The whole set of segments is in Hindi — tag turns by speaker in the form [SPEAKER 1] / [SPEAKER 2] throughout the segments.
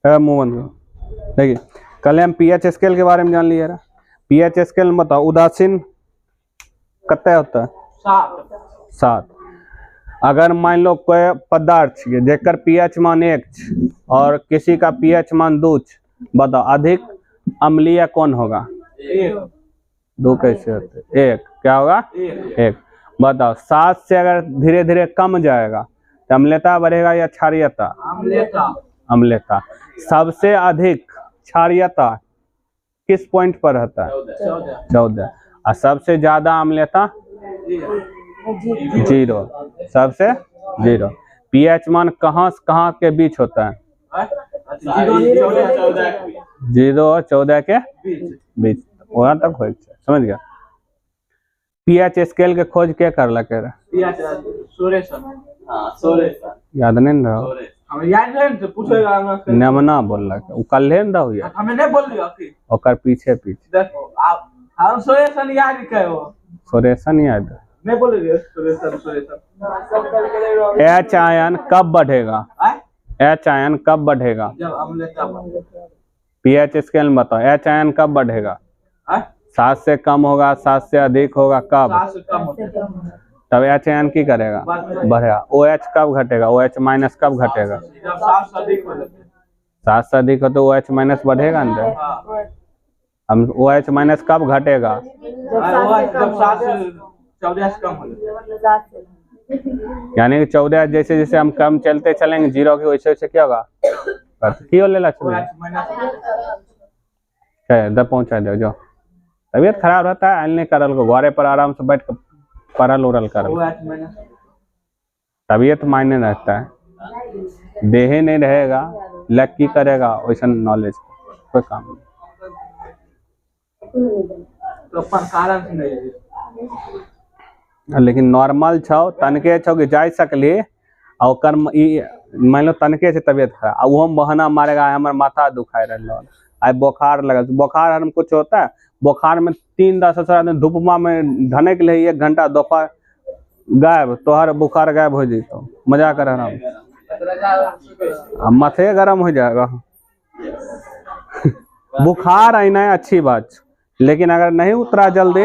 [SPEAKER 1] मुंह बंद करो। देखिए कल हम पीएच स्केल के बारे में जान लिया। पीएच स्केल में बताओ उदासीन कितना होता है? 7। अगर मान लो कोई पदार्थ जेकर पीएच मान 1 और किसी का पीएच मान 2, बताओ अधिक अम्लीय कौन होगा? 2 कैसे होते? 1 क्या होगा? 1। बताओ 7 से अगर धीरे धीरे कम जाएगा तो अम्लता बढ़ेगा या क्षारीयता? अम्लता। सबसे अधिक क्षारीयता किस पॉइंट पर रहता है? 14। और सबसे ज्यादा अम्लता? 0। सबसे 0। पीएच मान कहाँ से कहाँ के बीच होता है? 0 और 14 के बीच, वहां तक हो। समझ गया? पीएच स्केल के खोज क्या कर लगे? याद नहीं रहा? नमना बोल रहा कल और पीछे पीछे सोरेशन याद। एच आयन कब बढ़ेगा? एच आयन कब बढ़ेगा? पीएच स्केल में बताओ एच आयन कब बढ़ेगा? 7 से कम होगा, 7 से अधिक होगा, कब? तब एच आयन की करेगा? बढ़ेगा। ओ एच कब घटेगा? ओ एच माइनस कब घटेगा? 7 से अधिक हो तो ओ एच माइनस बढ़ेगा ना। हम ओ एच माइनस कब घटेगा? यानी कि 14 जैसे जैसे हम कम चलते चलेंगे 0 की वैसे वैसे क्या होगा? क्यों ले दब पहुंचा दो। जो तबीयत खराब रहता है नहीं करल को घरे पर आराम से बैठ कर परल उड़ल कर, तबीयत मायने रहता है। देहे नहीं रहेगा लग की करेगा वैसा नॉलेज कोई काम नहीं। लेकिन नॉर्मल छो तनके छो कि जा सकली और कर्म मान लो तनके से तबियत खराब आ वो बहाना मारेगा हमारे माथा दुखाए रहा आई बुखार लगा। बुखार हर कुछ होता है, बुखार में 3-10 धूपमा में ढने के लिए 1 घंटा दोपहर गायब तो हर बुखार गायब हो जाता। मजा कर रहा हूँ, माथे गर्म हो जाएगा। बुखार आना है अच्छी बात, लेकिन अगर नहीं उतरा जल्दी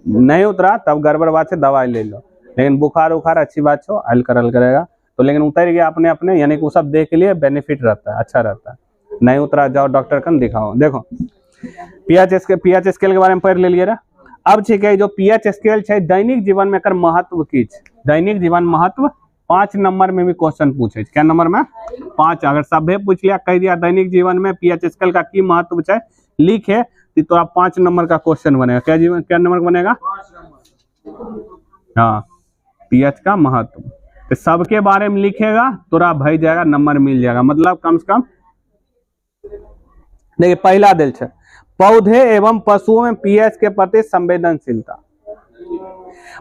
[SPEAKER 1] नहीं उतरा तब गड़बड़ बात है, दवाई ले लो। लेकिन बुखार उखार अच्छी बात हो हल करेगा तो, लेकिन उतर गया अपने अपने यानी कि वो सब देख के लिए बेनिफिट रहता है, अच्छा रहता है। नहीं उतरा जाओ डॉक्टर का दिखाओ। देखो पीएच स्केल के बारे में पढ़ ले लिया ना। अब ठीक है, जो पीएच स्केल है दैनिक जीवन में कर महत्व की, दैनिक जीवन महत्व 5 नंबर में भी क्वेश्चन पूछे। क्या नंबर में? 5। अगर सभे पूछ लिया कह दिया दैनिक जीवन में पीएच स्केल का की महत्व है लिखे तो आप 5 नंबर का क्वेश्चन बनेगा। क्या नंबर बनेगा? हाँ पीएच का महत्व तो सबके बारे में लिखेगा तोरा भाई जाएगा नंबर मिल जाएगा। मतलब कम से कम देखिए पहला दिल है पौधे एवं पशुओं में पीएच के प्रति संवेदनशीलता,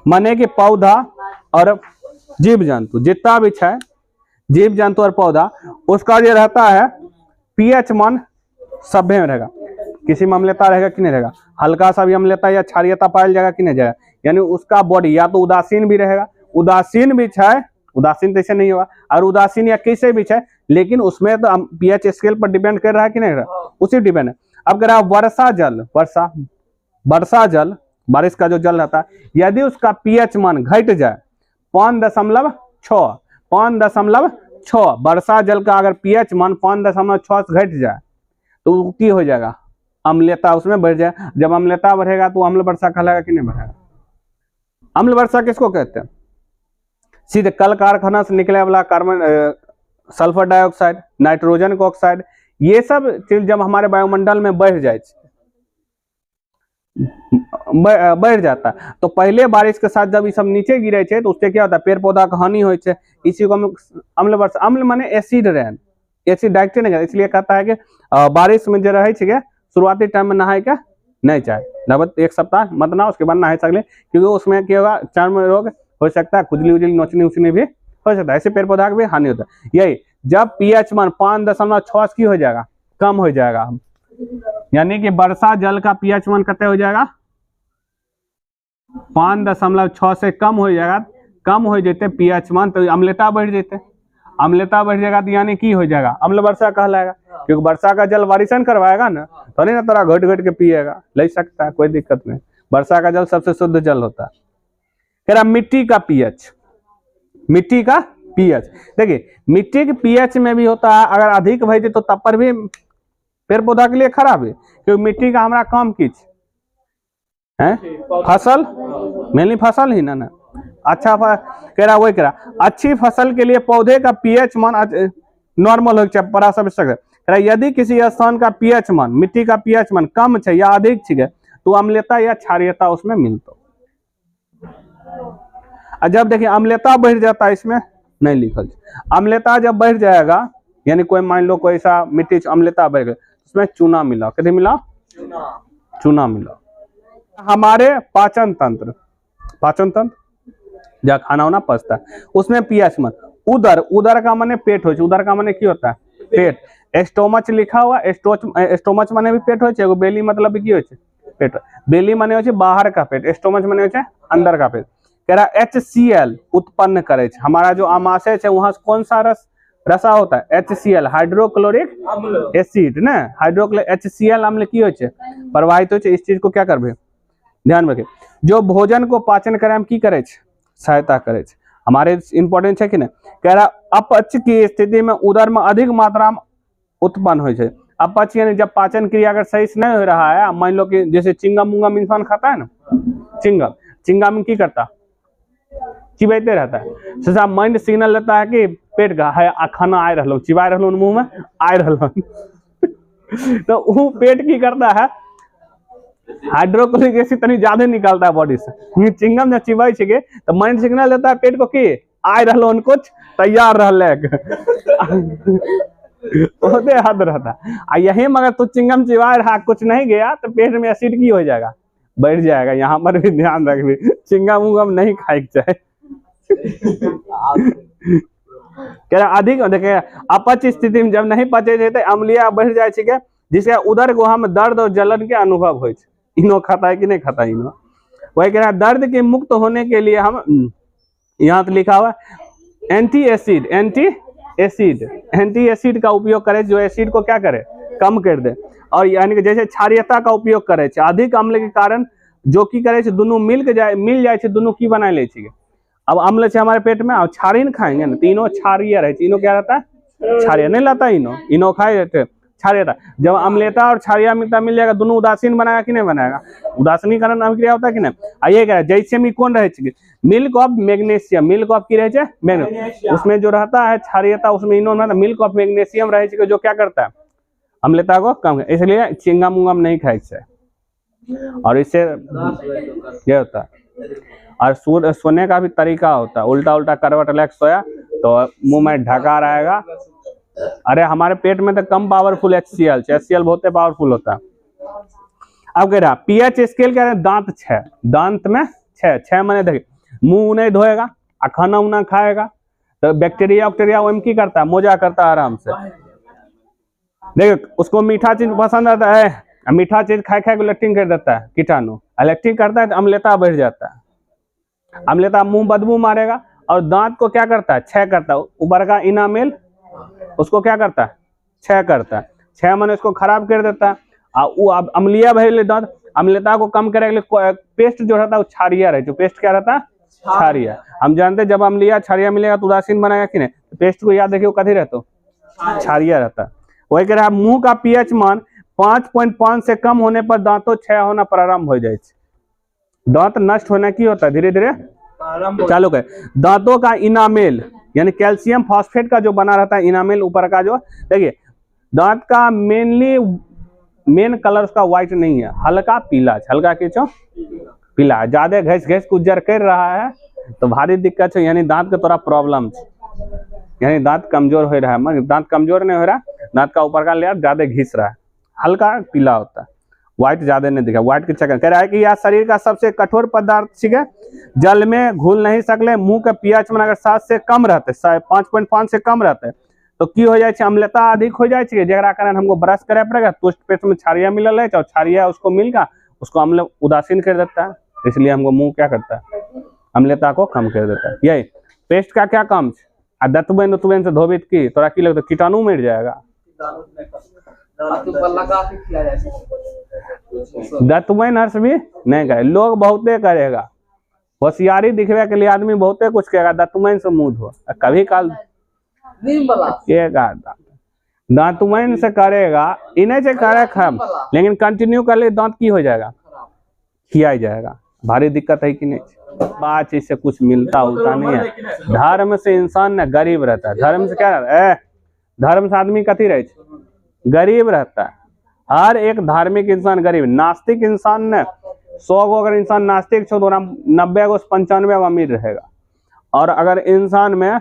[SPEAKER 1] माने कि पौधा और जीव जंतु जितना भी है जीव जंतु और पौधा उसका जो रहता है पीएच मान सभ्य में रहेगा। किसी में अम्लता रहेगा कि नहीं रहेगा, हल्का सा भी अम्लता या क्षारीयता पाया जाएगा कि नहीं जाएगा। यानी उसका बॉडी या तो उदासीन भी रहेगा, उदासीन भी है, उदासीन जैसे नहीं होगा और उदासीन या कैसे भी है, लेकिन उसमें तो पीएच स्केल पर डिपेंड कर रहा है कि नहीं रहा, उसी डिपेंड है। अब कह रहा वर्षा जल बारिश का जो जल रहता है यदि उसका पीएच मान घट जाए 5.6 वर्षा जल का अगर पीएच मान 5.6 से घट जाए तो की हो जाएगा? अम्लता उसमें बढ़ जाए। जब अम्लता बढ़ेगा तो अम्ल वर्षा कहलाएगा कि नहीं बढ़ेगा? अम्ल वर्षा किसको कहते हैं? सीधे कल कारखाना से निकले वाला carbon sulphur dioxide, nitrogen oxide, ये सब चीज जब हमारे वायुमंडल में बढ़ जाता है तो पहले बारिश के साथ जब ये सब नीचे गिरे तो उससे क्या होता है? पेड़ पौधा का हानि हो, इसी को अम्ल वर्षा। अम्ल माने एसिड रेन, एसिड डायरेक्ट नहीं, इसलिए कहता है कि बारिश में जो रहे शुरुआती टाइम में नहाए क्या नहीं चाहे, लगभग 1 सप्ताह मत ना उसके बाद नहाए सकले, क्योंकि उसमें क्या होगा चर्म रोग हो सकता है, खुजली उजली नोचनी उचनी भी हो सकता है, ऐसे पेड़ पौधा का भी हानि होता है। यही जब पीएच मान 5.6 की हो जाएगा कम हो जाएगा, यानी कि वर्षा जल का पीएच मान कितना हो जाएगा? 5.6 से कम हो जाएगा। कम हो जाते पीएच मान तो अम्लता बढ़ जाते अम्लता बढ़ जाएगा तो यानी की हो जाएगा, अम्ल वर्षा कहलाएगा, क्योंकि वर्षा का जल वारिशन करवाएगा ना, तो नहीं ना तरह घट घट के पिएगा, ले सकता है, कोई दिक्कत नहीं। वर्षा का जल सबसे शुद्ध जल होता है। कह रहा मिट्टी का पीएच, मिट्टी का पीएच, देखिए मिट्टी के पीएच में भी होता है, अगर अधिक भई तो तब पर भी पेड़ पौधा के लिए खराब है, क्योंकि मिट्टी का हमारा काम किच है फसल, मेनली फसल ही ना। अच्छा कह रहा वही कह रहा अच्छी फसल के लिए पौधे का पीएच मान नॉर्मल हो चाहिए, बड़ा सब कह रहा यदि किसी स्थान का पीएच मान, मिट्टी का पीएच मान कम है या अधिक है तो अम्लता या क्षारीयता उसमें मिलता। जब देखिए अम्लता बढ़ जाता है, इसमें नहीं लिखल, अम्लता जब बढ़ जाएगा यानी कोई मान लो कोई ऐसा मिट्टी अम्लता बढ़ गई, उसमें चूना मिला, कभी मिला चूना मिला। हमारे पाचन तंत्र, पाचन तंत्र जहाँ खाना वाना पचता है उसमें पीएच मान, उदर, उदर का माने पेट हो, उदर का माने की होता है पेट, एस्टोमच लिखा हुआ, एस्टोमच माने भी पेट हो, बेली मतलब की हो पेट, बेली माने हो बाहर का पेट, एस्टोमच माने हो अंदर का पेट। कह रहा HCl उत्पन्न करे, हमारा जो आमाशय है वहां कौन सा रसा होता है HCl, हाइड्रोक्लोरिक एसिड ना, हाइड्रोक्लोरिक HCl अम्ल की हो प्रवाहित हो, इस चीज को क्या करबे ध्यान रखे। जो भोजन को पाचन करे में की करे सहायता करे, हमारे इंपॉर्टेंट है कि नहीं। कह रहा अपच की स्थिति में उदर में अधिक मात्रा में उत्पन्न हो जाए, अपच यानी जब पाचन क्रिया अगर सही से नहीं हो रहा है, मान लो कि जैसे चिंगम मुंगम इंसान खाता है ना, चिंगम, चिंगम में की करता चिबाते रहता है, सीधा माइंड सिग्नल देता है कि पेट का है खाना आ रहा, चिबा रहा मुंह में आ रहा तो वो पेट की करता है हाइड्रोक्लोरिक एसिड तनी ज्यादा निकालता है बॉडी से, चिंगम जब चिबाई छिके तो माइंड सिग्नल देता है पेट को कि आ रहा कुछ तैयार रहते हद रहता है। यही मगर तू चिंगम चिबा रहा कुछ नहीं गया तो पेट में एसिड की हो जाएगा, बढ़ जाएगा। यहाँ पर भी ध्यान रखबी, चिंगम उंगम नहीं खाए चाहे। कह रहा अधिक देखे अपच स्थिति में जब नहीं पचे तो अम्लिया बढ़ जाए, जिसके उदर गुहा में दर्द और जलन के अनुभव हो। इनो खाता है कि नहीं खाता इनो। वही कह रहा है दर्द के मुक्त होने के लिए हम, यहाँ तो लिखा हुआ anti acid, anti acid, anti acid का उपयोग करे, जो एसिड को क्या करे कम कर दे। और यानी कि जैसे क्षारीयता का उपयोग करे, अधिक अम्ल के कारण जो की करे दोनों मिल जाए दोनों की बना ले। अब अम्ल से हमारे पेट में क्षारीय खाएंगे ना, तीनों क्षारीय रहे, इनो क्या रहता है क्षारीय नहीं लाता, इनो खाए रहते क्षारीयता। जब अम्लता और क्षारीयता मिल जाएगा दोनों उदासीन बनाएगा कि नहीं बनाएगा, उदासीनीकरण अभिक्रिया होता है कि नहीं। आइए कह जैसे में कौन रहे milk of magnesium, milk of की रहे मैग्नीशियम, उसमें जो रहता है क्षारीयता उसमें इनो मिल्क ऑफ मैग्नीशियम रहे जो क्या करता है अम्लता को कम, इसलिए चिंगम उंगम नहीं खाए चाहिए। और इससे ये होता है। और सोने का भी तरीका होता है, उल्टा उल्टा करवट लेके सोया तो मुंह में ढका रहेगा। अरे हमारे पेट में तो कम पावरफुल HCl, HCl बहुत पावरफुल होता है। अब कह रहा पीएच स्केल कह रहे दांत 6, दांत में 6 मैंने देखे मुंह नहीं धोएगा, खाना उना खाएगा तो बैक्टीरिया वैक्टीरिया वो की करता है मोजा करता है आराम से। देखो उसको मीठा चीज पसंद आता है, मीठा चीज खाए खाए को लेट्रिन कर देता है कीटाणु, लेट्रिन करता है तो अम्लता बढ़ जाता है, अम्लता मुंह बदबू मारेगा। और दांत को क्या करता है क्षय करता है, ऊपर का इनामेल उसको क्या करता है क्षय करता है, क्षय मैंने उसको खराब कर देता है। वो अम्लिया भरे दांत अम्लता को कम करे पेस्ट जो रहता है वो क्षारीय रहे, जो पेस्ट क्या रहता है क्षारीय। हम जानते हैं जब अम्लिया क्षारीय मिलेगा तो उदासीन बनाएगा कि नहीं, तो पेस्ट को याद रखिए कथी रहता क्षारीय रहता है। वही कह रहा है मुंह का पीएच मान 5.5 से कम होने पर दांतों क्षय होना प्रारंभ हो जाए, दांत नष्ट होने की होता है धीरे धीरे चालू कर। दांतों का इनामेल यानी कैल्शियम फॉस्फेट का जो बना रहता है इनामेल ऊपर का, जो देखिए दांत का मेन कलर उसका व्हाइट नहीं है, हल्का पीला, हल्का किचो पीला है, ज्यादा घस घस गुजर कर रहा है तो भारी दिक्कत है, यानी दांत का थोड़ा प्रॉब्लम, यानी दांत कमजोर हो रहा है। मगर दांत कमजोर नहीं हो रहा, दांत का ऊपर का लेयर ज्यादा घिस रहा है, हल्का पीला होता है, व्हाइट ज्यादा नहीं दिखा। व्हाइट के चक्कर कह रहा है कि यह शरीर का सबसे कठोर पदार्थ है, जल में घुल नहीं सकले। मुंह के पीएच में अगर 7 से कम रहते, 5.5 से कम रहते तो की हो जाए अम्लता अधिक हो जाए, जरा कारण हमको ब्रश करे पड़ेगा, टूस्ट पेस्ट में क्षारीय मिलल है और क्षारीय उसको मिलकर उसको अम्ल उदासीन कर देता है, इसलिए हमको मुंह क्या करता है अम्लता को कम कर देता है। यही पेस्ट का क्या काम है, आ दतबैन उतबैन से धोबित की तोरा की लगता कीटाणु मर जाएगा। दतबैन हर्ष भी नहीं करे, लोग बहुते करेगा, होशियारी दिखने के लिए आदमी बहुते कुछ कहेगा, दतमैन से मुंह धो कभी काल दांतमैन से करेगा, इन्हें से करे खम, लेकिन कंटिन्यू कर ले दांत की हो जाएगा, खिया जाएगा, भारी दिक्कत है कि नहीं। बात इससे कुछ मिलता उलता नहीं है। धर्म से इंसान न गरीब रहता है, धर्म से क्या रहता है, धर्म से आदमी कथी रहे गरीब रहता है। हर एक धार्मिक इंसान गरीब, नास्तिक इंसान ने 100 गो अगर इंसान नास्तिक छो तो 90 गो 95 अमीर रहेगा, और अगर इंसान में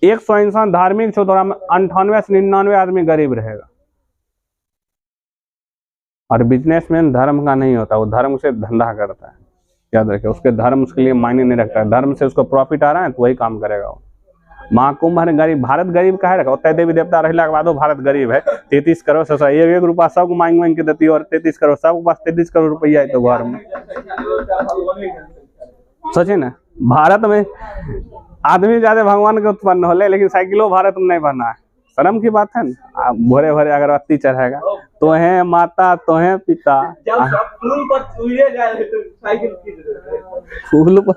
[SPEAKER 1] 100 इंसान धार्मिक छो तो 98 से 99 आदमी गरीब रहेगा। और बिजनेसमैन धर्म का नहीं होता, वो धर्म से धंधा करता है, याद रखे, उसके धर्म उसके लिए मायने नहीं रखता है, धर्म से उसको प्रॉफिट आ रहा है तो वही काम करेगा वो। महाकुंभ गरीब, भारत गरीब का है रखा, उतना देवी देवता रहला के बाद भारत गरीब है। 33 करोड़ से 1 रुपया सबको मांग मांग के देती है, और 33 करोड़ सबके पास 33 करोड़ रुपया है तो घर में। सोचे ना, भारत में आदमी ज्यादा भगवान के उत्पन्न होले, लेकिन साइकिलो भारत में नहीं बना है, शर्म की बात है ना। भोरे भोरे अगरबत्ती चढ़ाएगा, तो है माता तो है पिता, फूल पर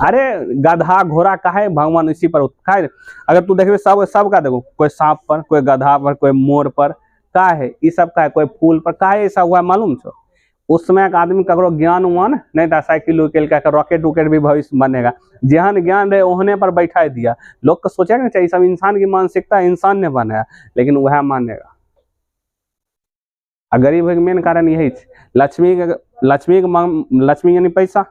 [SPEAKER 1] अरे गधा घोड़ा का है भगवान इसी पर है। अगर तू देखे सब का देखो, कोई सांप पर, कोई गधा पर, कोई मोर पर का है, ये सब का है, कोई फूल पर का है, ऐसा हुआ मालूम छो। उस समय एक आदमी ककरो ज्ञान उन नहीं था, साइकिल उकिल का रॉकेट उकेट भी भविष्य बनेगा, जहन ज्ञान रहे ओहने पर बैठा दिया। लोग को सोचा नहीं चाहिए, सब इंसान की मानसिकता इंसान ने बनाया, लेकिन वह मानेगा। गरीब के मेन कारण यही, लक्ष्मी यानी पैसा,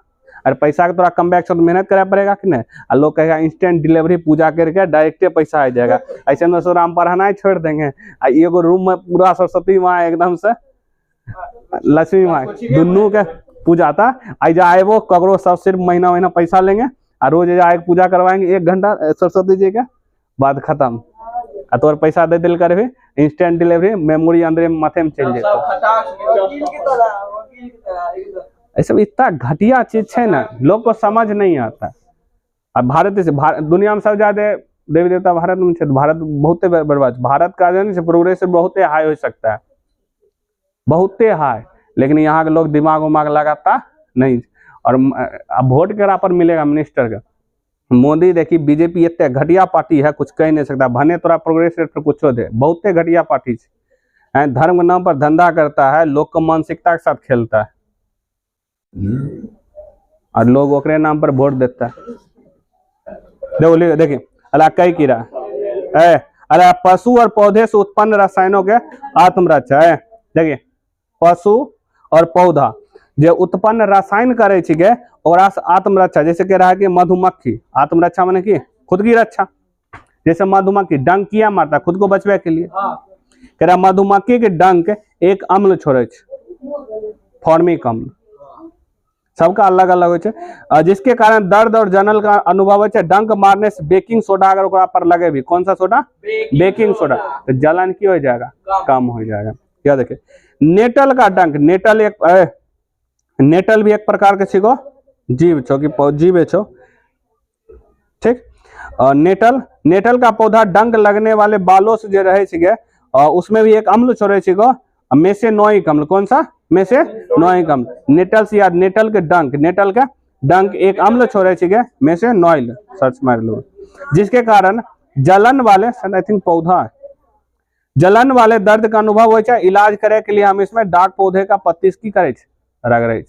[SPEAKER 1] और पैसा के तोरा कम बैक तो मेहनत करे पड़ेगा कि नहीं। और लोग कहेगा इंस्टेंट डिलीवरी, पूजा करके डायरेक्टे पैसा आ जाएगा, ऐसे में सो राम पढ़ाना छोड़ देंगे। एगो रूम में पूरा सरस्वती माँ एकदम से लक्ष्मी माँ दुनू के पूजा था, आई जाए वो ककरो सब सिर्फ महीना पैसा लेंगे, और रोज जाए पूजा करवाएंगे 1 घंटा सरस्वती जी के बाद खत्म, तोर पैसा दे दिल कर भी इंस्टेंट डिलीवरी, मेमोरी अंदर माथे में चल जाता। ऐसा इतना घटिया चीज है ना, लोग को समझ नहीं आता। अब भारत से दुनिया में सब ज्यादा देवी देवता भारत में, भारत बहुत बर्बाद, भारत का प्रोग्रेस बहुत हाई हो सकता है, बहुत हाई, लेकिन यहाँ के लोग दिमाग उमाग लगाता नहीं। और अब वोट के पर मिलेगा मिनिस्टर का, मोदी देखी बीजेपी इतने घटिया पार्टी है, कुछ कह नहीं सकता, भने तोरा प्रोग्रेस रेट पर कुछ दे, बहुत घटिया पार्टी है, धर्म के नाम पर धंधा करता है, लोग को मानसिकता के साथ खेलता है, और लोग ओकरे नाम पर वोट देता है। देखो देखिए अला कई कीड़ा है, अरे पशु और पौधे से उत्पन्न रसायनों के आत्मरक्षा है। देखिए पशु और पौधा जो उत्पन्न रसायन करे छिके ओकरा से आत्मरक्षा, जैसे कह रहा है कि मधुमक्खी, आत्मरक्षा माने की खुद की रक्षा, जैसे मधुमक्खी डंक किया मारता खुद को बचवे के लिए, कह रहा मधुमक्खी के डंक एक अम्ल छोड़े, फॉर्मिक अम्ल, सबका अलग अलग हो, जिसके कारण दर्द और जलन का अनुभव है। डंक मारने से बेकिंग सोडा अगर ओकरा पर लगे भी, कौन सा सोडा, बेकिंग सोडा, तो जलन की हो जाएगा, कम हो जाएगा। क्या देखे नेटल का डंक, नेटल भी एक प्रकार के छिको जीव छो, कि जीव छो, ठीक। नेटल का पौधा डंक लगने वाले बालों से जो रहे छिके, उसमें भी एक अम्ल छोड़े छिको, मेसेनोइक अम्ल, कौन सा, मेसेनोइक अम्ल। नेटल से याद, नेटल का डंक एक अम्ल छोड़े छिके, मेसेनोइल, सर्च मार लो, जिसके कारण जलन वाले, आई थिंक पौधा है, जलन वाले दर्द का अनुभव हो, इलाज करे के लिए हम इसमें डाक पौधे का पत्ती की करे रगड़े,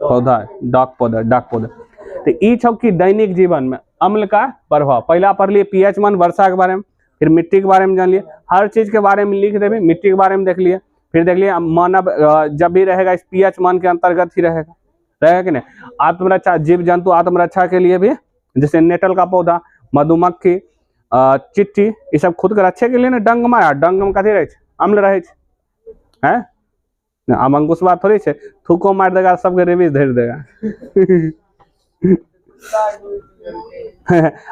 [SPEAKER 1] पौधा है डाक पौधा। तो ई छो कि दैनिक जीवन में अम्ल का प्रभाव, पहला पढ़ लिए पीएच मान वर्षा के बारे में, फिर मिट्टी के बारे में जान लिए, हर चीज के बारे में लिख देवे, मिट्टी के बारे में देख लिए, फिर देख लिए मानव जब भी रहेगा इस पीएच मान के अंतर्गत ही रहेगा कि नहीं। आत्मरक्षा, जीव जंतु आत्मरक्षा के लिए भी, जैसे नेटल का पौधा, मधुमक्खी, चिट्टी, ये सब खुद के रक्षा के लिए ना डंग में कथी रहे अम्ल रहे हैं। अब अंकुश बात थोड़ी है, थूको मार देगा सबके रेबीज धर देगा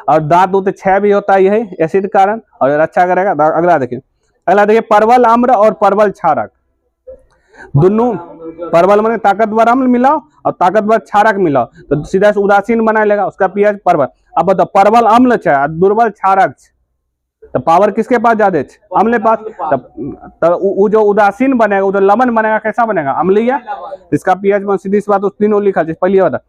[SPEAKER 1] और दांत दूत क्षय भी होता है यही एसिड कारण, और रक्षा करेगा। अगला देखिए परवल आम्र और परवल क्षारक, दोनों परवल में ताकतवर अम्ल मिलाओ और ताकतवर क्षारक मिलाओ तो सीधा से उदासीन बना लेगा, उसका पीएच परवल। अब बताओ परवल अम्ल है और दुर्बल क्षारक, तो पावर किसके पास ज्यादा है? अम्ल पास। तो जो उदासीन बनेगा, वो जो लवण बनेगा कैसा बनेगा? अम्लीय। इसका पीएच में सीधी सी बात उस तीनों लिखा, पहली बात